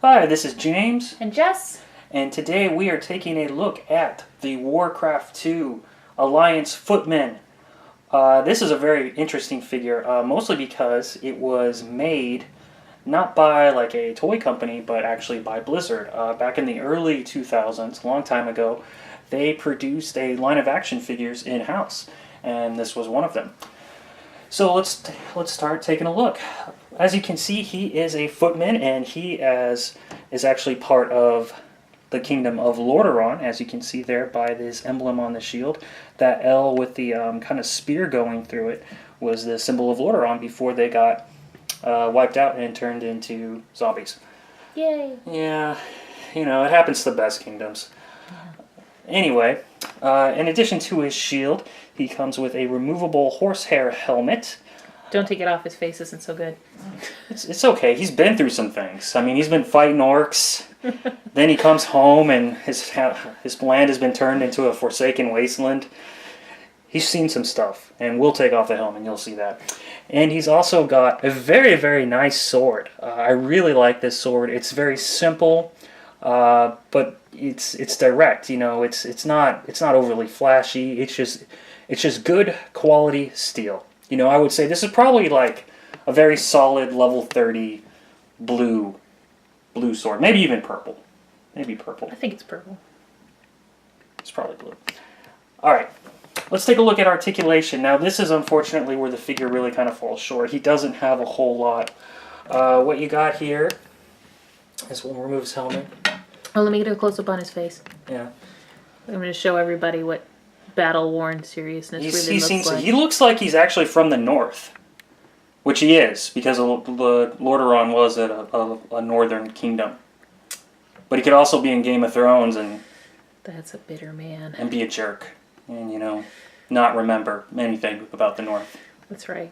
Hi, this is James. And Jess. And today we are taking a look at the Warcraft 2 Alliance Footman. This is a very interesting figure, mostly because it was made not by like a toy company, but actually by Blizzard. Back in the early 2000s, a long time ago, they produced a line of action figures in-house, and this was one of them. So let's start taking a look. As you can see, he is a footman, and he is actually part of the kingdom of Lordaeron, as you can see there by this emblem on the shield. That L with the kind of spear going through it was the symbol of Lordaeron before they got wiped out and turned into zombies. Yay! Yeah, you know, it happens to the best kingdoms. Anyway, in addition to his shield, he comes with a removable horsehair helmet. Don't take it off, his face isn't so good. It's okay, he's been through some things. I mean, he's been fighting orcs, then he comes home and his land has been turned into a forsaken wasteland. He's seen some stuff, and we'll take off the helmet, and you'll see that. And he's also got a very, very nice sword. I really like this sword. It's very simple, but it's direct. You know, it's not overly flashy. It's just good quality steel. You know, I would say this is probably like a very solid level 30 blue sword. Maybe even purple. Maybe purple. I think it's purple. It's probably blue. Alright, let's take a look at articulation. Now this is unfortunately where the figure really kind of falls short. He doesn't have a whole lot. What you got here is we'll remove his helmet. Oh, let me get a close-up on his face. Yeah. I'm going to show everybody what battle-worn seriousness really looks like. He looks like he's actually from the north. Which he is, because the Lordaeron was a northern kingdom. But he could also be in Game of Thrones and... That's a bitter man. And be a jerk. And, you know, not remember anything about the north. That's right.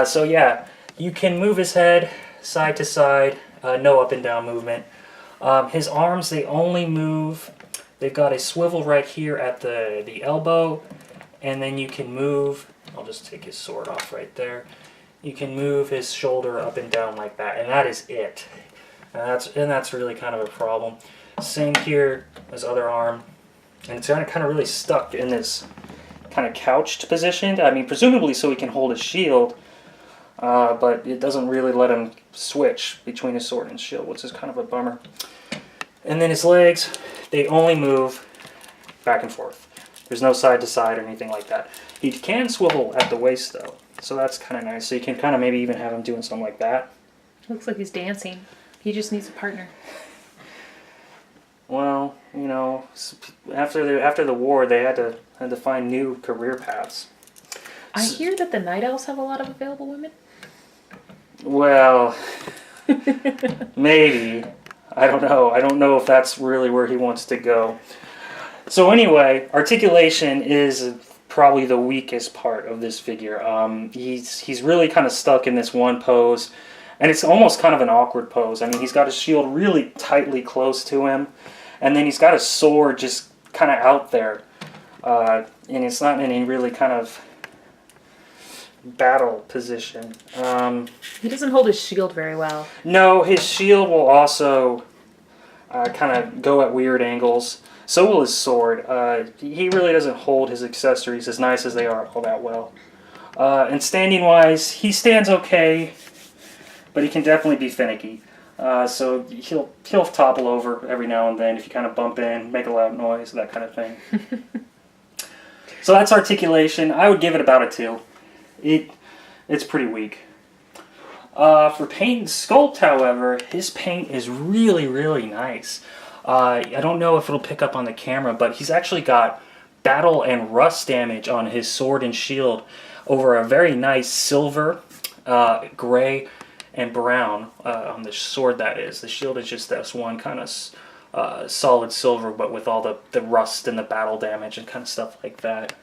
So, yeah, you can move his head side to side. No up and down movement. His arms, they only move... They've got a swivel right here at the elbow. And then you can move... I'll just take his sword off right there. You can move his shoulder up and down like that, and that is it. And that's really kind of a problem. Same here, his other arm. And it's kind of really stuck in this kind of couched position. I mean, presumably so he can hold his shield, but it doesn't really let him switch between his sword and his shield, which is kind of a bummer. And then his legs, they only move back and forth. There's no side to side or anything like that. He can swivel at the waist, though. So that's kind of nice. So you can kind of maybe even have him doing something like that. Looks like he's dancing. He just needs a partner. Well, you know, after the war, they had to find new career paths. I hear that the Night Elves have a lot of available women. Well, maybe. I don't know. I don't know if that's really where he wants to go. So anyway, articulation is probably the weakest part of this figure. He's really kind of stuck in this one pose, and it's almost kind of an awkward pose. I mean, he's got his shield really tightly close to him, and then he's got his sword just kind of out there, and it's not in any really kind of battle position. He doesn't hold his shield very well. No, his shield will also kind of go at weird angles. So will his sword. He really doesn't hold his accessories, as nice as they are, all that well. And standing-wise, he stands okay, but he can definitely be finicky. So he'll topple over every now and then if you kind of bump in, make a loud noise, that kind of thing. So that's articulation. I would give it about a 2. It's pretty weak. For paint and sculpt, however, his paint is really, really nice. I don't know if it'll pick up on the camera, but he's actually got battle and rust damage on his sword and shield over a very nice silver, gray, and brown on the sword, that is. The shield is just this one kind of solid silver, but with all the rust and the battle damage and kind of stuff like that.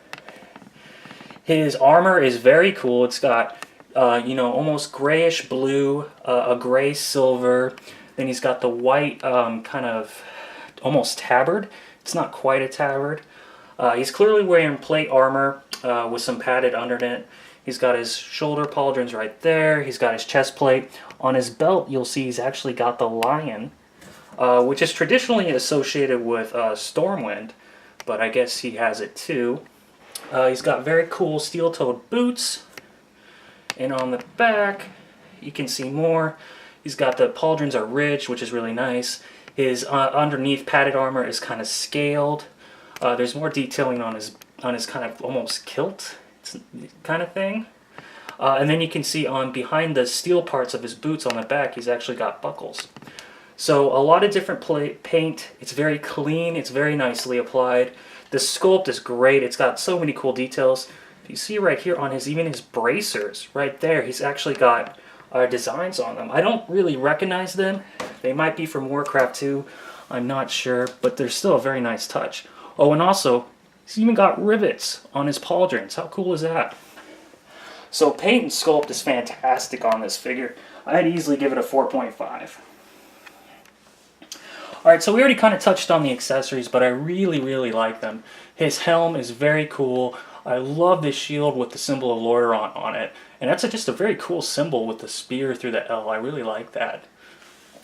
His armor is very cool. It's got, you know, almost grayish blue, a gray silver. Then he's got the white kind of almost tabard. It's not quite a tabard. He's clearly wearing plate armor with some padded underneath. He's got his shoulder pauldrons right there. He's got his chest plate. On his belt, you'll see he's actually got the lion, which is traditionally associated with Stormwind, but I guess he has it too. He's got very cool steel-toed boots, and on the back, you can see more. He's got the pauldrons are ridged, which is really nice. His underneath padded armor is kind of scaled. There's more detailing on his kind of almost kilt kind of thing. And then you can see on behind the steel parts of his boots on the back, he's actually got buckles. So a lot of different paint. It's very clean. It's very nicely applied. The sculpt is great. It's got so many cool details. If you see right here on even his bracers, right there, he's actually got designs on them. I don't really recognize them. They might be from Warcraft 2. I'm not sure, but they're still a very nice touch. Oh, and also, he's even got rivets on his pauldrons. How cool is that? So paint and sculpt is fantastic on this figure. I'd easily give it a 4.5. Alright, so we already kind of touched on the accessories, but I really, really like them. His helm is very cool. I love this shield with the symbol of Lordaeron on it. And that's just a very cool symbol with the spear through the L. I really like that.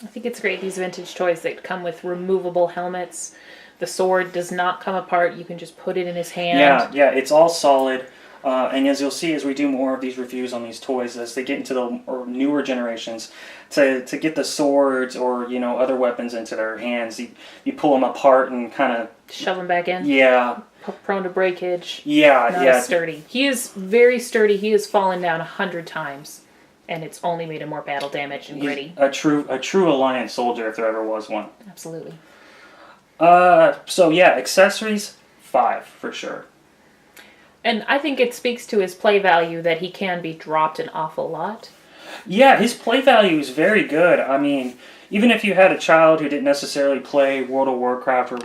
I think it's great, these vintage toys that come with removable helmets. The sword does not come apart. You can just put it in his hand. Yeah, it's all solid. And as you'll see as we do more of these reviews on these toys, as they get into the newer generations, to get the swords or other weapons into their hands, you pull them apart and kind of shove them back in. Yeah. Prone to breakage. Not as sturdy. He is very sturdy. He has fallen down 100 times, and it's only made him more battle damage and gritty. A true Alliance soldier if there ever was one. Absolutely. So yeah, accessories 5 for sure. And I think it speaks to his play value that he can be dropped an awful lot. Yeah, his play value is very good. I mean, even if you had a child who didn't necessarily play World of Warcraft or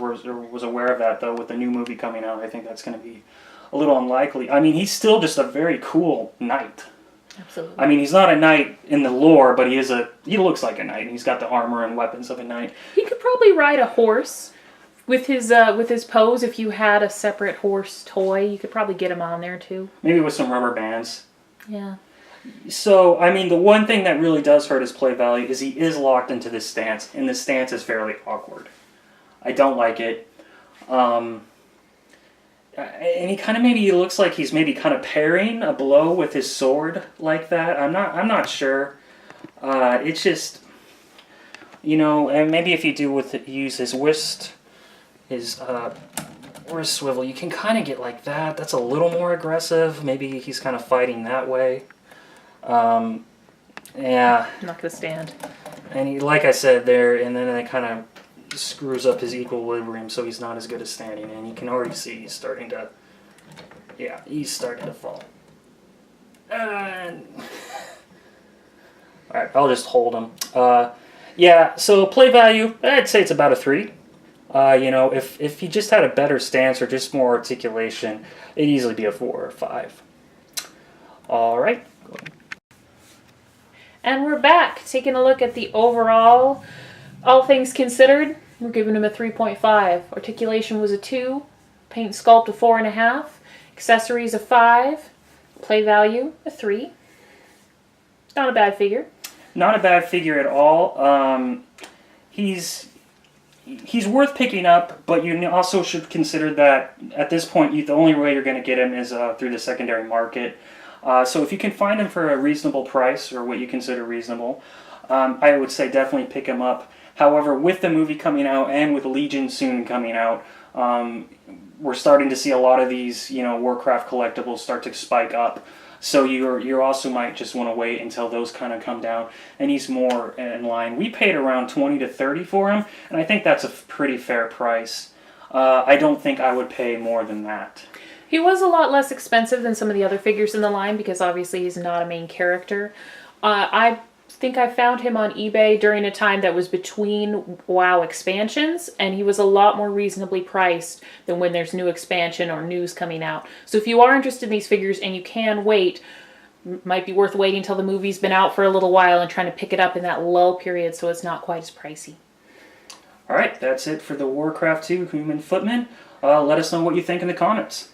was aware of that, though, with the new movie coming out, I think that's going to be a little unlikely. I mean, he's still just a very cool knight. Absolutely. I mean, he's not a knight in the lore, but he looks like a knight, and he's got the armor and weapons of a knight. He could probably ride a horse. With his pose, if you had a separate horse toy, you could probably get him on there too. Maybe with some rubber bands. Yeah. So, I mean, the one thing that really does hurt his play value is he is locked into this stance, and this stance is fairly awkward. I don't like it. And he looks like he's maybe kind of parrying a blow with his sword like that. I'm not sure. It's just, and maybe if you use his wrist swivel, you can kind of get like that. That's a little more aggressive. Maybe he's kind of fighting that way. Yeah. Not gonna stand. And like I said there, and then it kind of screws up his equilibrium, so he's not as good as standing. And you can already see he's starting to fall. And all right, I'll just hold him. Yeah. So play value, I'd say it's about a 3. If he just had a better stance or just more articulation, it'd easily be a 4 or 5. All right. And we're back, taking a look at the overall, all things considered. We're giving him a 3.5. Articulation was a 2. Paint sculpt a 4.5. Accessories a 5. Play value a 3. Not a bad figure. Not a bad figure at all. He's worth picking up, but you also should consider that at this point, the only way you're going to get him is through the secondary market. So if you can find him for a reasonable price, or what you consider reasonable, I would say definitely pick him up. However, with the movie coming out and with Legion soon coming out, we're starting to see a lot of these, Warcraft collectibles start to spike up. So you also might just want to wait until those kind of come down, and he's more in line. We paid around $20 to $30 for him, and I think that's a pretty fair price. I don't think I would pay more than that. He was a lot less expensive than some of the other figures in the line because obviously he's not a main character. I think I found him on eBay during a time that was between WoW expansions, and he was a lot more reasonably priced than when there's new expansion or news coming out. So if you are interested in these figures and you can wait, might be worth waiting until the movie's been out for a little while and trying to pick it up in that lull period so it's not quite as pricey. Alright, that's it for the Warcraft 2 Human Footman. Let us know what you think in the comments.